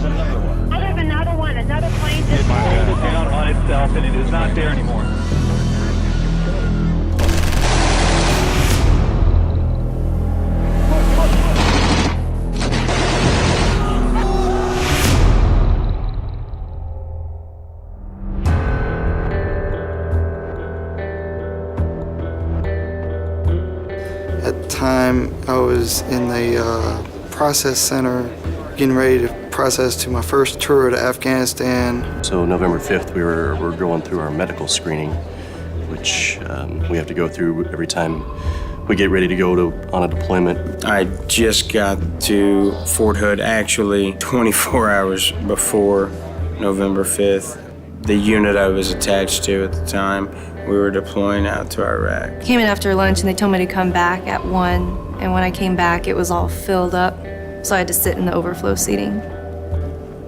I have another one. Another plane just It pulled it down on itself, and it is not there anymore. At the time, I was in the process center, getting ready to process to my first tour to Afghanistan. So November 5th, we're going through our medical screening, which we have to go through every time we get ready to go on a deployment. I just got to Fort Hood actually 24 hours before November 5th. The unit I was attached to at the time, we were deploying out to Iraq. Came in after lunch and they told me to come back at 1, and when I came back it was all filled up, so I had to sit in the overflow seating.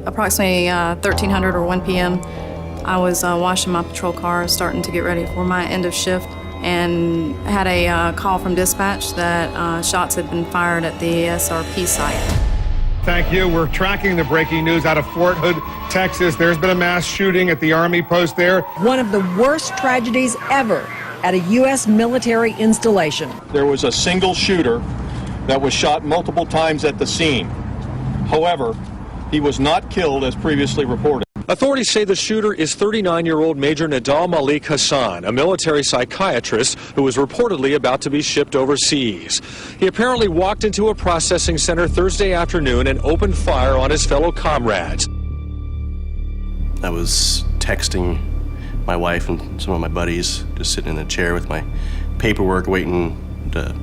Approximately 1300 or 1 p.m., I was washing my patrol car, starting to get ready for my end of shift, and had a call from dispatch that shots had been fired at the SRP site. Thank you. We're tracking the breaking news out of Fort Hood, Texas. There's been a mass shooting at the Army post there. One of the worst tragedies ever at a U.S. military installation. There was a single shooter that was shot multiple times at the scene. However, he was not killed as previously reported. Authorities say the shooter is 39-year-old Major Nadal Malik Hassan, a military psychiatrist who was reportedly about to be shipped overseas. He apparently walked into a processing center Thursday afternoon and opened fire on his fellow comrades. I was texting my wife and some of my buddies, just sitting in a chair with my paperwork, waiting to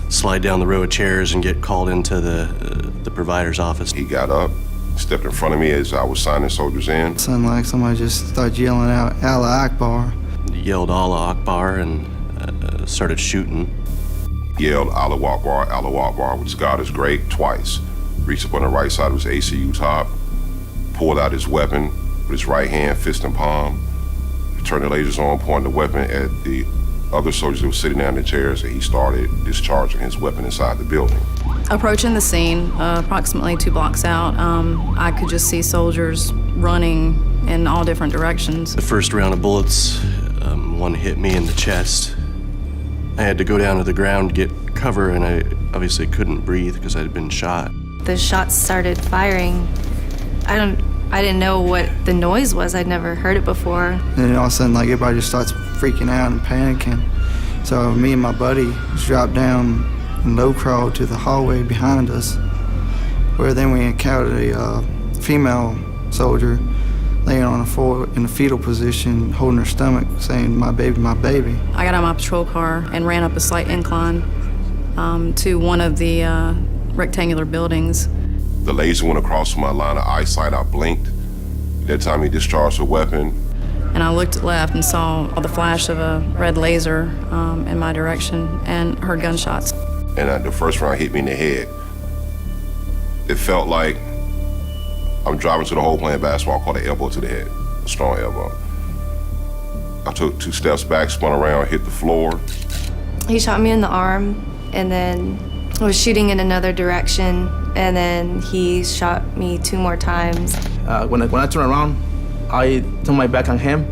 slide down the row of chairs and get called into the provider's office. He got up, stepped in front of me as I was signing soldiers in. It sounded like somebody just started yelling out, "Allah Akbar." He yelled Allah Akbar and started shooting. Yelled Allahu Akbar, which God is great, twice. Reached up on the right side of his ACU top, pulled out his weapon with his right hand, fist and palm, turned the lasers on, pointed the weapon at the other soldiers that were sitting down in the chairs, and he started discharging his weapon inside the building. Approaching the scene, approximately 2 blocks out, I could just see soldiers running in all different directions. The first round of bullets, one hit me in the chest. I had to go down to the ground to get cover, and I obviously couldn't breathe because I had been shot. The shots started firing. I didn't know what the noise was. I'd never heard it before. And then all of a sudden, like, everybody just starts freaking out and panicking. So me and my buddy just dropped down and low crawled to the hallway behind us, where then we encountered a female soldier laying on the floor in a fetal position, holding her stomach, saying, "My baby, my baby." I got out of my patrol car and ran up a slight incline to one of the rectangular buildings. The laser went across my line of eyesight. I blinked. At that time, he discharged a weapon. And I looked left and saw the flash of a red laser in my direction and heard gunshots. And the first round hit me in the head. It felt like I'm driving to the hole playing basketball, called an elbow to the head, a strong elbow. I took 2 steps back, spun around, hit the floor. He shot me in the arm and then was shooting in another direction, and then he shot me 2 more times. When I turned around, I turned my back on him,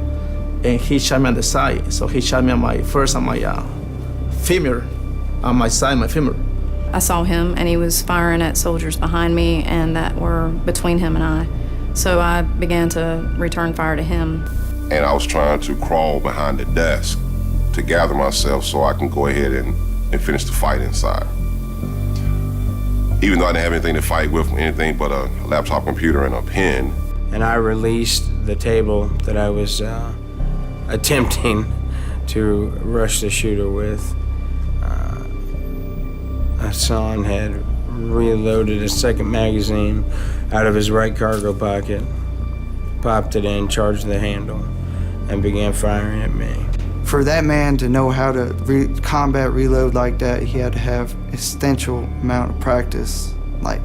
and he shot me on the side. So he shot me on my femur, on my side, my femur. I saw him, and he was firing at soldiers behind me and that were between him and I. So I began to return fire to him. And I was trying to crawl behind the desk to gather myself so I can go ahead and finish the fight inside. Even though I didn't have anything to fight with, anything but a laptop computer and a pen. And I released the table that I was attempting to rush the shooter with. Hassan had reloaded a second magazine out of his right cargo pocket, popped it in, charged the handle, and began firing at me. For that man to know how to combat reload like that, he had to have a substantial amount of practice. Like,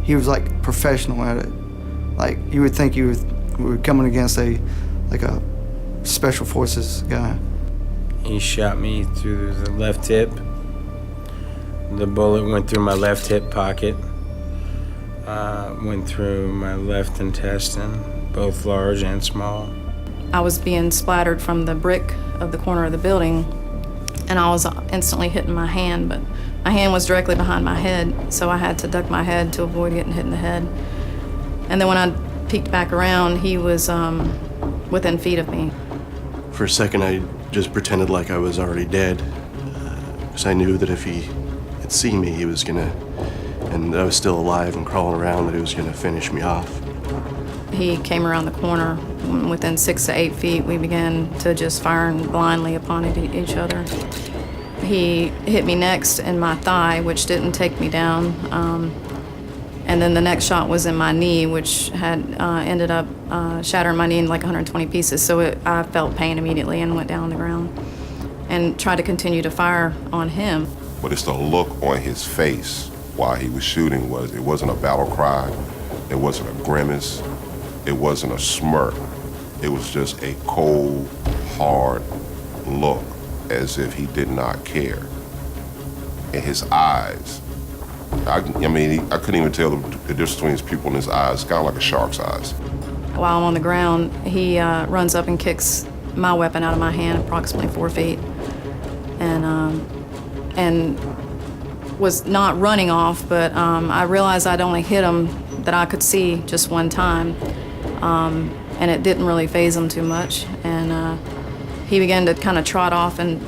he was like professional at it. Like, you would think we were coming against a special forces guy. He shot me through the left hip. The bullet went through my left hip pocket. went through my left intestine, both large and small. I was being splattered from the brick of the corner of the building, and I was instantly hitting my hand, but my hand was directly behind my head, so I had to duck my head to avoid getting hit in the head. And then when I peeked back around, he was within feet of me. For a second, I just pretended like I was already dead, because I knew that if he had seen me, he was gonna, and I was still alive and crawling around, that he was gonna finish me off. He came around the corner. Within 6 to 8 feet, we began to just fire blindly upon each other. He hit me next in my thigh, which didn't take me down. And then the next shot was in my knee, which had ended up shattering my knee in like 120 pieces. So I felt pain immediately and went down on the ground and tried to continue to fire on him. But it's the look on his face while he was shooting it wasn't a battle cry, it wasn't a grimace, it wasn't a smirk. It was just a cold, hard look as if he did not care. In his eyes, I couldn't even tell the difference between his pupil and his eyes. It's kind of like a shark's eyes. While I'm on the ground, he runs up and kicks my weapon out of my hand approximately 4 feet, and was not running off, but I realized I'd only hit him that I could see just one time, and it didn't really faze him too much, and he began to kind of trot off and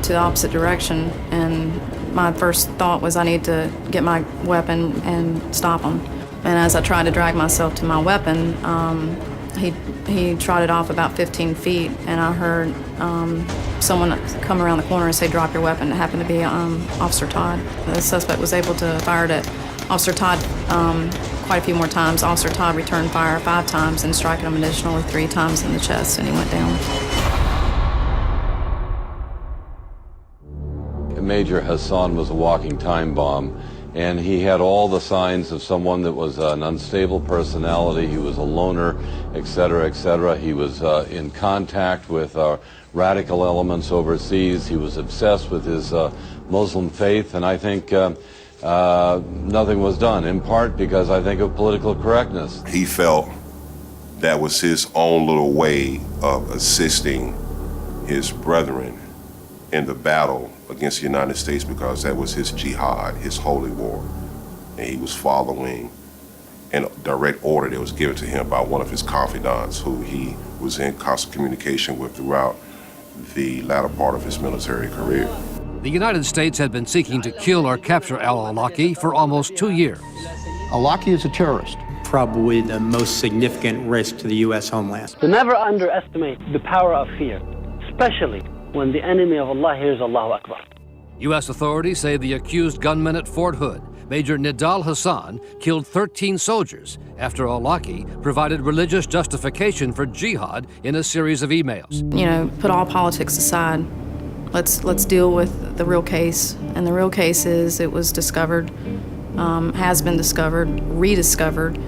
to the opposite direction, and my first thought was I need to get my weapon and stop him. And as I tried to drag myself to my weapon, he trotted off about 15 feet, and I heard someone come around the corner and say, "Drop your weapon." It happened to be Officer Todd. The suspect was able to fire at Officer Todd quite a few more times. Officer Todd returned fire 5 times and striking him additionally 3 times in the chest, and he went down. Major Hassan was a walking time bomb, and he had all the signs of someone that was an unstable personality. He was a loner, etc., etc. He was in contact with radical elements overseas. He was obsessed with his Muslim faith, and I think nothing was done, in part because I think of political correctness. He felt that was his own little way of assisting his brethren in the battle against the United States, because that was his jihad, his holy war. And he was following in direct order that was given to him by one of his confidants, who he was in constant communication with throughout the latter part of his military career. The United States had been seeking to kill or capture al-Awlaki for almost 2 years. Awlaki is a terrorist. Probably the most significant risk to the U.S. homeland. So never underestimate the power of fear, especially when the enemy of Allah hears Allahu Akbar. U.S. authorities say the accused gunman at Fort Hood, Major Nidal Hassan, killed 13 soldiers after Awlaki provided religious justification for jihad in a series of emails. You know, put all politics aside. Let's deal with the real case. And the real case is it was discovered, has been discovered, rediscovered,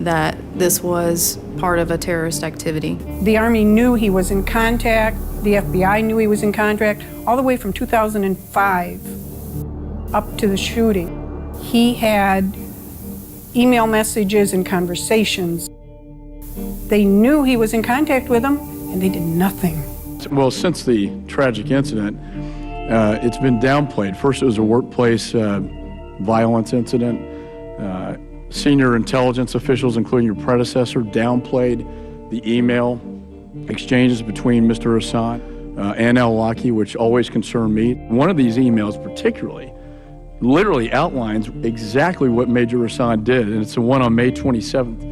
that this was part of a terrorist activity. The Army knew he was in contact. The FBI knew he was in contact all the way from 2005 up to the shooting. He had email messages and conversations. They knew he was in contact with them, and they did nothing. Well, since the tragic incident, it's been downplayed. First, it was a workplace violence incident. Senior intelligence officials, including your predecessor, downplayed the email exchanges between Mr. Hassan and al-Awlaki, which always concerned me. One of these emails particularly literally outlines exactly what Major Hassan did, and it's the one on May 27th,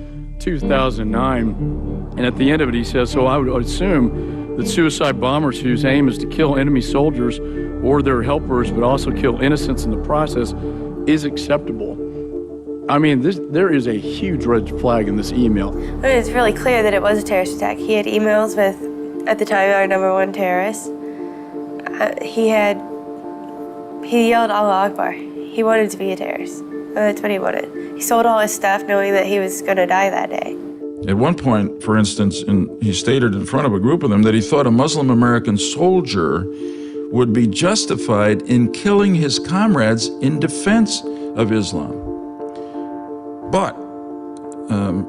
2009. And at the end of it, he says, "So I would assume that suicide bombers whose aim is to kill enemy soldiers or their helpers, but also kill innocents in the process, is acceptable." I mean, there is a huge red flag in this email. But it's really clear that it was a terrorist attack. He had emails with, at the time, our #1 terrorist. He yelled Allahu Akbar. He wanted to be a terrorist. That's what he wanted. He sold all his stuff knowing that he was going to die that day. At one point, for instance, he stated in front of a group of them that he thought a Muslim American soldier would be justified in killing his comrades in defense of Islam. But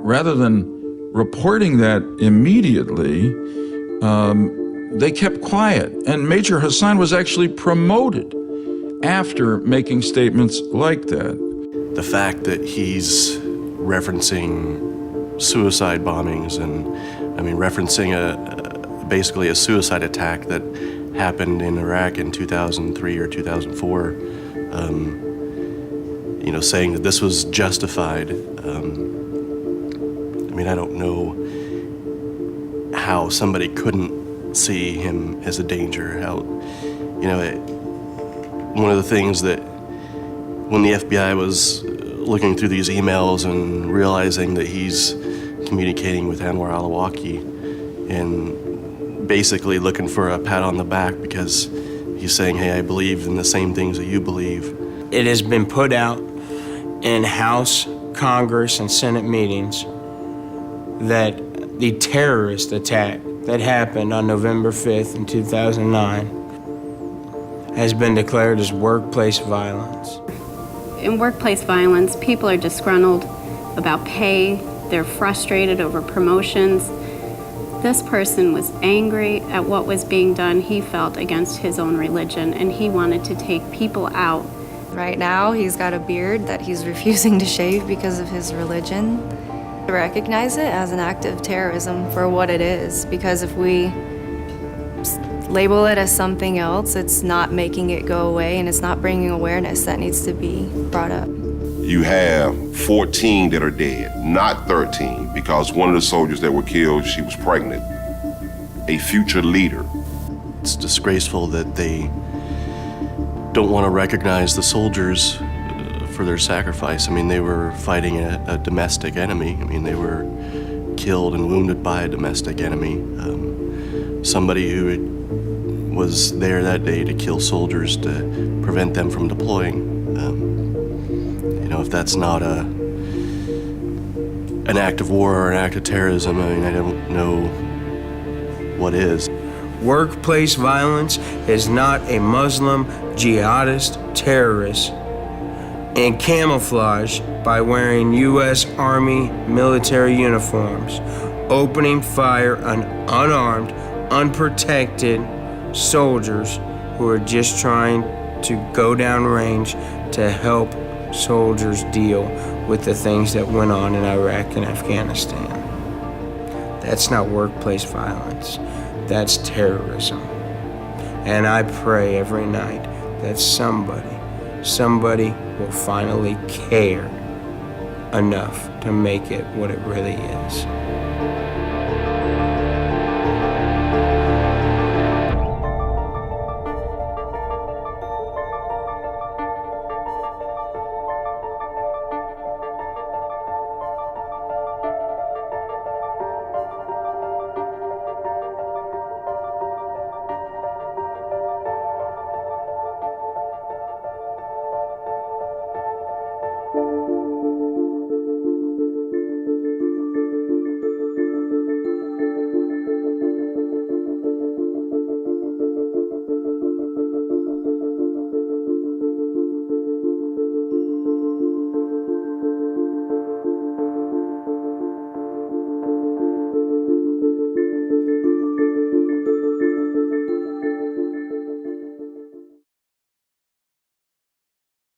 rather than reporting that immediately, they kept quiet. And Major Hassan was actually promoted after making statements like that. The fact that he's referencing suicide bombings and, referencing basically a suicide attack that happened in Iraq in 2003 or 2004, saying that this was justified. I don't know how somebody couldn't see him as a danger. One of the things that when the FBI was looking through these emails and realizing that he's communicating with Anwar al-Awlaki and basically looking for a pat on the back because he's saying, hey, I believe in the same things that you believe. It has been put out in House, Congress, and Senate meetings that the terrorist attack that happened on November 5th in 2009 has been declared as workplace violence. In workplace violence, people are disgruntled about pay, they're frustrated over promotions. This person was angry at what was being done, he felt, against his own religion, and he wanted to take people out. Right now, he's got a beard that he's refusing to shave because of his religion. To recognize it as an act of terrorism for what it is, because if we label it as something else, it's not making it go away and it's not bringing awareness that needs to be brought up. You have 14 that are dead, not 13, because one of the soldiers that were killed, she was pregnant. A future leader. It's disgraceful that they don't want to recognize the soldiers for their sacrifice. They were fighting a domestic enemy. They were killed and wounded by a domestic enemy. Somebody who was there that day to kill soldiers to prevent them from deploying. If that's not an act of war or an act of terrorism, I don't know what is. Workplace violence is not a Muslim jihadist terrorist in camouflage by wearing U.S. Army military uniforms, opening fire on unarmed, unprotected soldiers who are just trying to go down range to help soldiers deal with the things that went on in Iraq and Afghanistan. That's not workplace violence. That's terrorism. And I pray every night that somebody will finally care enough to make it what it really is.